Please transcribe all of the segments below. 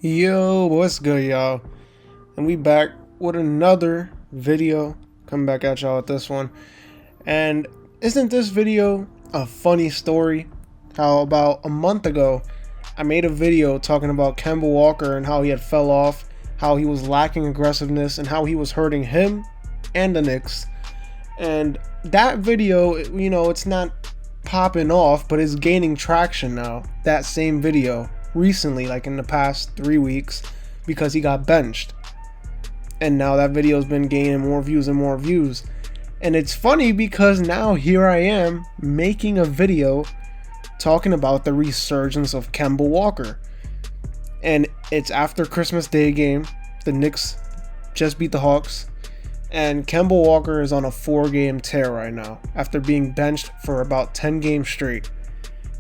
Yo, what's good, y'all? And we back with another video. Come back at y'all with this one. And isn't this video a funny story? How about a month ago, I made a video talking about Kemba Walker and how he had fell off, how he was lacking aggressiveness, and how he was hurting him and the Knicks. And that video, it's not popping off, but it's gaining traction now. That same video recently, like in the past 3 weeks, because he got benched, and now that video's been gaining more views and more views. And it's funny because now here I am making a video talking about the resurgence of Kemba Walker, and it's after Christmas Day game. The Knicks just beat the Hawks, and Kemba Walker is on a 4-game tear right now after being benched for about 10 games straight,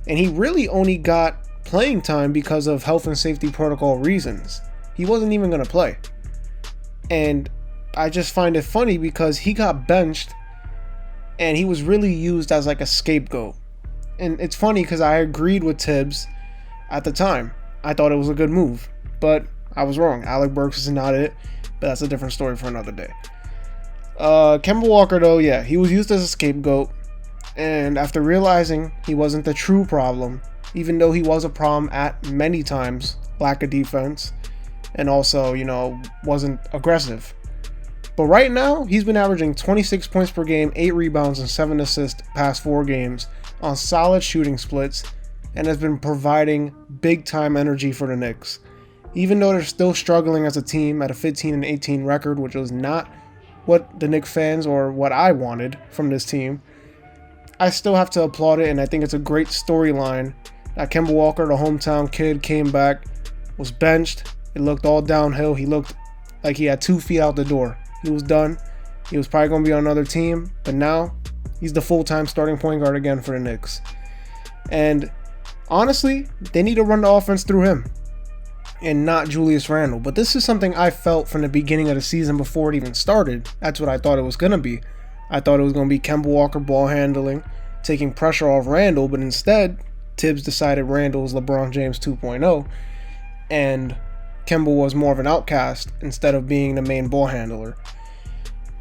and he really only got playing time because of health and safety protocol reasons. He wasn't even going to play. And I just find it funny because he got benched and he was really used as like a scapegoat. And it's funny because I agreed with Tibbs at the time. I thought it was a good move, but I was wrong. Alec Burks is not it, but that's a different story for another day. Kemba Walker, though, yeah, he was used as a scapegoat. And after realizing he wasn't the true problem, even though he was a problem at many times, lack of defense, and also, wasn't aggressive. But right now, he's been averaging 26 points per game, 8 rebounds, and 7 assists past 4 games on solid shooting splits, and has been providing big-time energy for the Knicks. Even though they're still struggling as a team at a 15-18 record, which was not what the Knicks fans or what I wanted from this team, I still have to applaud it, and I think it's a great storyline that Kemba Walker, the hometown kid, came back, was benched. It looked all downhill. He looked like he had 2 feet out the door. He was done. He was probably going to be on another team, but now he's the full-time starting point guard again for the Knicks. And honestly, they need to run the offense through him and not Julius Randle. But this is something I felt from the beginning of the season before it even started. That's what I thought it was going to be. I thought it was going to be Kemba Walker ball handling, taking pressure off Randle, but instead Tibbs decided Randle was LeBron James 2.0, and Kemba was more of an outcast instead of being the main ball handler.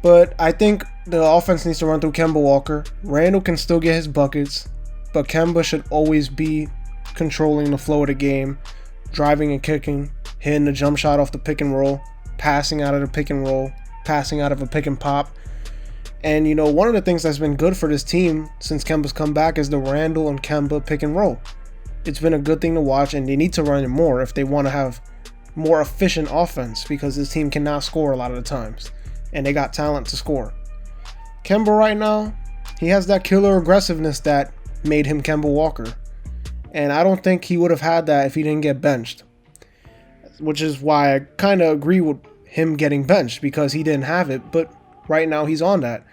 But I think the offense needs to run through Kemba Walker. Randle can still get his buckets, but Kemba should always be controlling the flow of the game, driving and kicking, hitting the jump shot off the pick and roll, passing out of the pick and roll, passing out of a pick and pop. And, one of the things that's been good for this team since Kemba's come back is the Randle and Kemba pick and roll. It's been a good thing to watch, and they need to run it more if they want to have more efficient offense, because this team cannot score a lot of the times, and they got talent to score. Kemba right now, he has that killer aggressiveness that made him Kemba Walker, and I don't think he would have had that if he didn't get benched, which is why I kind of agree with him getting benched, because he didn't have it, but right now he's on that.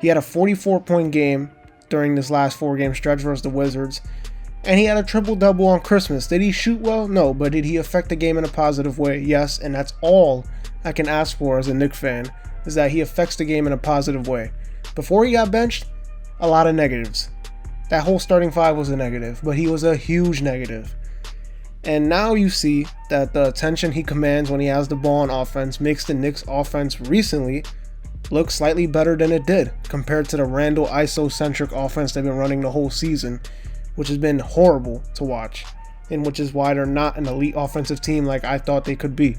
He had a 44-point game during this last 4-game stretch versus the Wizards, and he had a triple-double on Christmas. Did he shoot well? No, but did he affect the game in a positive way? Yes, and that's all I can ask for as a Knicks fan, is that he affects the game in a positive way. Before he got benched, a lot of negatives. That whole starting 5 was a negative, but he was a huge negative. And now you see that the attention he commands when he has the ball on offense makes the Knicks offense recently look slightly better than it did compared to the Randle ISO-centric offense they've been running the whole season, which has been horrible to watch, and which is why they're not an elite offensive team like I thought they could be.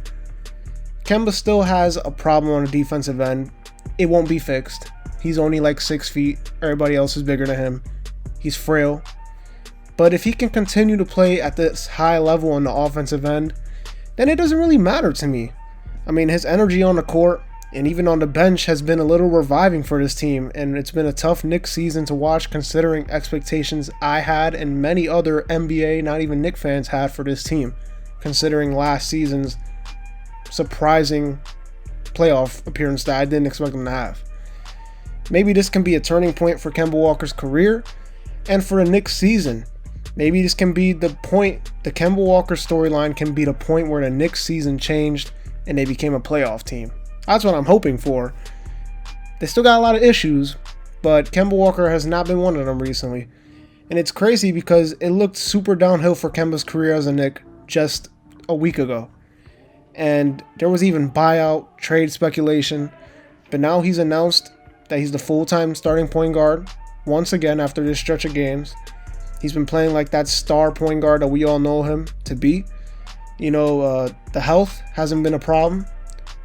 Kemba still has a problem on the defensive end. It won't be fixed. He's only like 6 feet. Everybody else is bigger than him. He's frail. But if he can continue to play at this high level on the offensive end, then it doesn't really matter to me. I mean, his energy on the court and even on the bench has been a little reviving for this team, and it's been a tough Knicks season to watch considering expectations I had and many other NBA, not even Knicks fans, had for this team, considering last season's surprising playoff appearance that I didn't expect them to have. Maybe this can be a turning point for Kemba Walker's career and for the Knicks season. Maybe this can be the point, the Kemba Walker storyline can be the point where the Knicks season changed and they became a playoff team. That's what I'm hoping for. They still got a lot of issues, but Kemba Walker has not been one of them recently. And it's crazy because it looked super downhill for Kemba's career as a Knick just a week ago. And there was even buyout, trade speculation. But now he's announced that he's the full-time starting point guard once again after this stretch of games. He's been playing like that star point guard that we all know him to be. The health hasn't been a problem.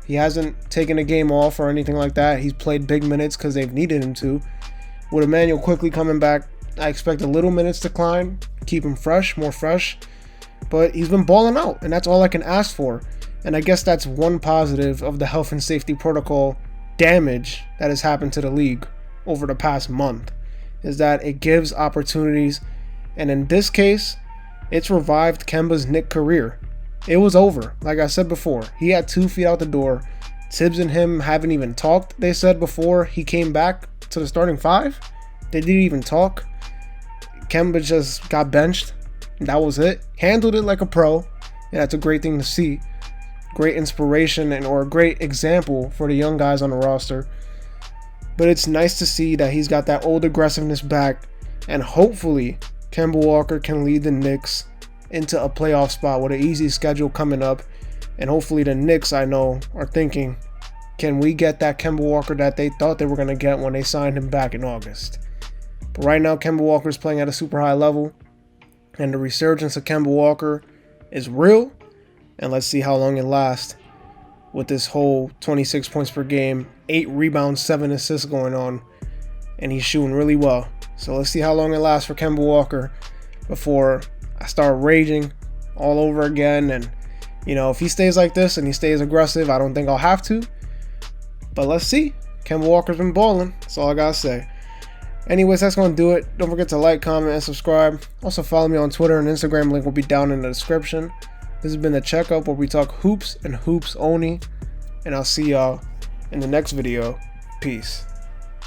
He hasn't taken a game off or anything like that. He's played big minutes because they've needed him to. With Emmanuel quickly coming back, I expect a little minutes decline, keep him fresh, more fresh. But he's been balling out, and that's all I can ask for. And I guess that's one positive of the health and safety protocol damage that has happened to the league over the past month, is that it gives opportunities. And in this case, it's revived Kemba's Knicks career. It was over. Like I said before, he had 2 feet out the door. Tibbs and him haven't even talked, they said before he came back to the starting 5. They didn't even talk. Kemba just got benched. That was it. Handled it like a pro. And that's a great thing to see. Great inspiration or a great example for the young guys on the roster. But it's nice to see that he's got that old aggressiveness back. And hopefully, Kemba Walker can lead the Knicks into a playoff spot with an easy schedule coming up. And hopefully the Knicks, I know, are thinking, can we get that Kemba Walker that they thought they were going to get when they signed him back in August? But right now, Kemba Walker is playing at a super high level. And the resurgence of Kemba Walker is real. And let's see how long it lasts with this whole 26 points per game, 8 rebounds, 7 assists going on. And he's shooting really well. So let's see how long it lasts for Kemba Walker before I start raging all over again. And, if he stays like this and he stays aggressive, I don't think I'll have to. But let's see. Kemba Walker's been balling. That's all I got to say. Anyways, that's going to do it. Don't forget to like, comment, and subscribe. Also, follow me on Twitter and Instagram. Link will be down in the description. This has been the Checkup, where we talk hoops and hoops only. And I'll see y'all in the next video. Peace.